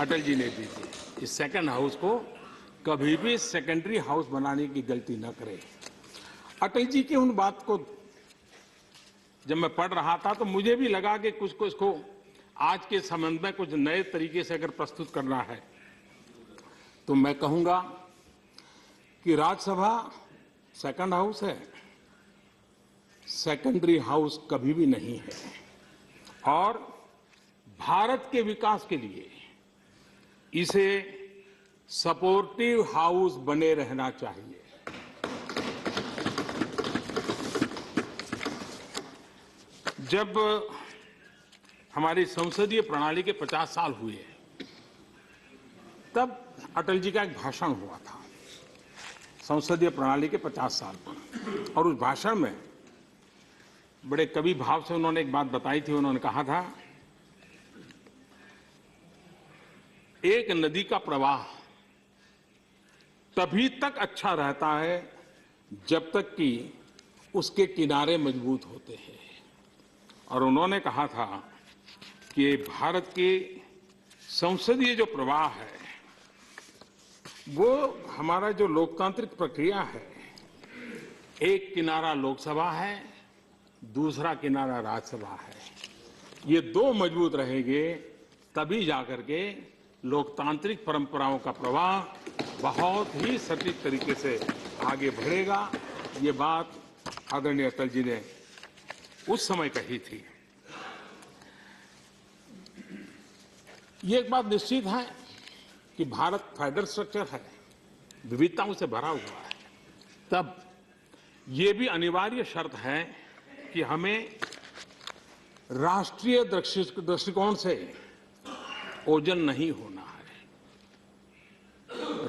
अटल जी ने दी थी। इस सेकंड हाउस को कभी भी सेकेंडरी हाउस बनाने की गलती न करें। अटल जी की उन बात को जब मैं पढ़ रहा था तो मुझे भी लगा कि कुछ को इसको आज के संबंध में कुछ नए तरीके से अगर प्रस्तुत करना है तो मैं कहूंगा कि राज्यसभा सेकंड हाउस है, सेकेंडरी हाउस कभी भी नहीं है और भारत के विकास के लिए इसे सपोर्टिव हाउस बने रहना चाहिए। जब हमारी संसदीय प्रणाली के 50 साल हुए तब अटल जी का एक भाषण हुआ था संसदीय प्रणाली के 50 साल पर, और उस भाषण में बड़े कवि भाव से उन्होंने एक बात बताई थी। उन्होंने कहा था, एक नदी का प्रवाह तभी तक अच्छा रहता है जब तक कि उसके किनारे मजबूत होते हैं। और उन्होंने कहा था कि भारत के संसदीय जो प्रवाह है वो हमारा जो लोकतांत्रिक प्रक्रिया है, एक किनारा लोकसभा है, दूसरा किनारा राज्यसभा है। ये दो मजबूत रहेंगे तभी जाकर के लोकतांत्रिक परंपराओं का प्रवाह बहुत ही सटीक तरीके से आगे बढ़ेगा। ये बात आदरणीय अटल जी ने उस समय कही थी। ये एक बात निश्चित है कि भारत फेडरल स्ट्रक्चर है, विविधताओं से भरा हुआ है, तब ये भी अनिवार्य शर्त है कि हमें राष्ट्रीय दृष्टिकोण से ओझल नहीं होना है।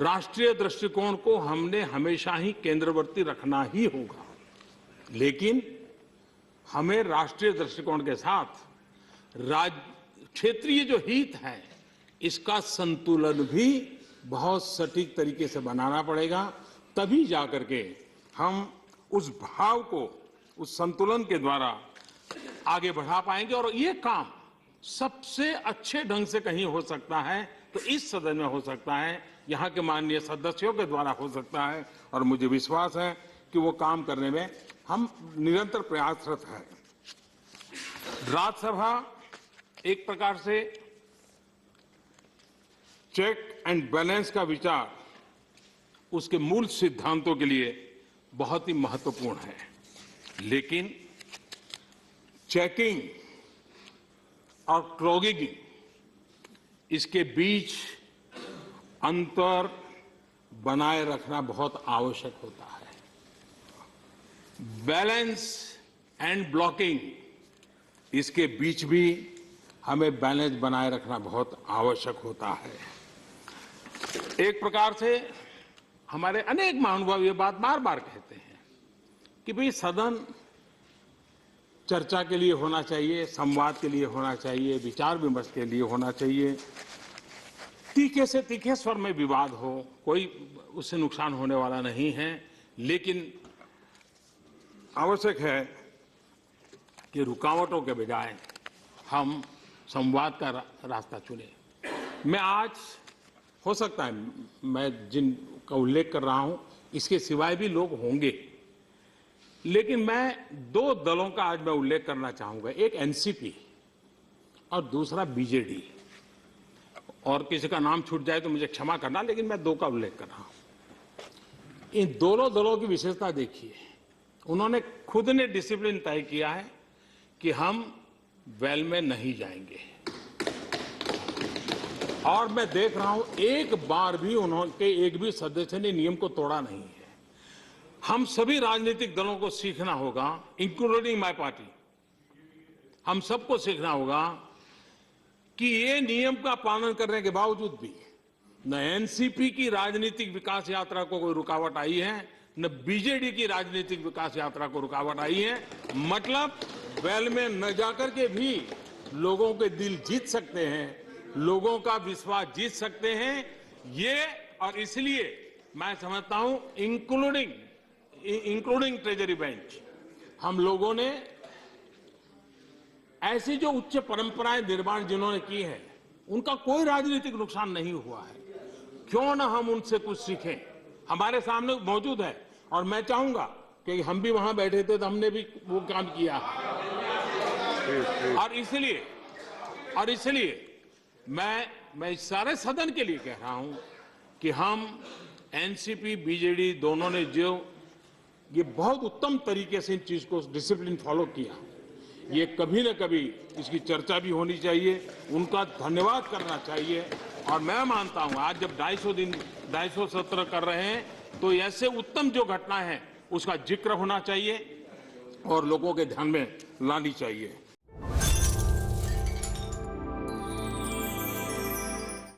राष्ट्रीय दृष्टिकोण को हमने हमेशा ही केंद्रवर्ती रखना ही होगा, लेकिन हमें राष्ट्रीय दृष्टिकोण के साथ क्षेत्रीय जो हित है इसका संतुलन भी बहुत सटीक तरीके से बनाना पड़ेगा। तभी जाकर के हम उस भाव को उस संतुलन के द्वारा आगे बढ़ा पाएंगे। और ये काम सबसे अच्छे ढंग से कहीं हो सकता है तो इस सदन में हो सकता है, यहाँ के माननीय सदस्यों के द्वारा हो सकता है, और मुझे विश्वास है कि वो काम करने में हम निरंतर प्रयासरत हैं। राज्यसभा एक प्रकार से चेक एंड बैलेंस का विचार उसके मूल सिद्धांतों के लिए बहुत ही महत्वपूर्ण है, लेकिन चेकिंग और क्लॉगिंग इसके बीच अंतर बनाए रखना बहुत आवश्यक होता है। बैलेंस एंड ब्लॉकिंग इसके बीच भी हमें बैलेंस बनाए रखना बहुत आवश्यक होता है। एक प्रकार से हमारे अनेक महानुभाव ये बात बार बार कहते हैं कि भाई सदन चर्चा के लिए होना चाहिए, संवाद के लिए होना चाहिए, विचार विमर्श के लिए होना चाहिए। तीखे से तीखे स्वर में विवाद हो, कोई उससे नुकसान होने वाला नहीं है, लेकिन आवश्यक है कि रुकावटों के बजाय हम संवाद का रास्ता चुने। मैं आज हो सकता है मैं जिनका उल्लेख कर रहा हूं इसके सिवाय भी लोग होंगे, लेकिन मैं दो दलों का आज मैं उल्लेख करना चाहूंगा, एक एनसीपी और दूसरा बीजेडी। और किसी का नाम छूट जाए तो मुझे क्षमा करना, लेकिन मैं दो का उल्लेख कर रहा हूं। इन दोनों दलों की विशेषता देखिए, उन्होंने खुद ने डिसिप्लिन तय किया है कि हम वेल में नहीं जाएंगे, और मैं देख रहा हूं एक बार भी उन्होंने एक भी सदस्य ने नियम को तोड़ा नहीं है। हम सभी राजनीतिक दलों को सीखना होगा, इंक्लूडिंग माय पार्टी, हम सबको सीखना होगा कि ये नियम का पालन करने के बावजूद भी न एनसीपी की राजनीतिक विकास यात्रा को कोई रुकावट आई है, न बीजेडी की राजनीतिक विकास यात्रा को रुकावट आई है। मतलब वेल में न जाकर के भी लोगों के दिल जीत सकते हैं, लोगों का विश्वास जीत सकते हैं। ये और इसलिए मैं समझता हूं इंक्लूडिंग ट्रेजरी बेंच, हम लोगों ने ऐसी जो उच्च परंपराएं निर्माण जिन्होंने की है उनका कोई राजनीतिक नुकसान नहीं हुआ है। क्यों ना हम उनसे कुछ सीखें। हमारे सामने मौजूद है और मैं चाहूंगा कि हम भी वहां बैठे थे तो हमने भी वो काम किया है। और इसलिए मैं इस सारे सदन के लिए कह रहा हूं कि हम एनसीपी बीजेडी दोनों ने जो ये बहुत उत्तम तरीके से इन चीज को डिसिप्लिन फॉलो किया, ये कभी न कभी इसकी चर्चा भी होनी चाहिए, उनका धन्यवाद करना चाहिए। और मैं मानता हूं आज जब 250 सत्र कर रहे हैं तो ऐसे उत्तम जो घटना है उसका जिक्र होना चाहिए और लोगों के ध्यान में लानी चाहिए।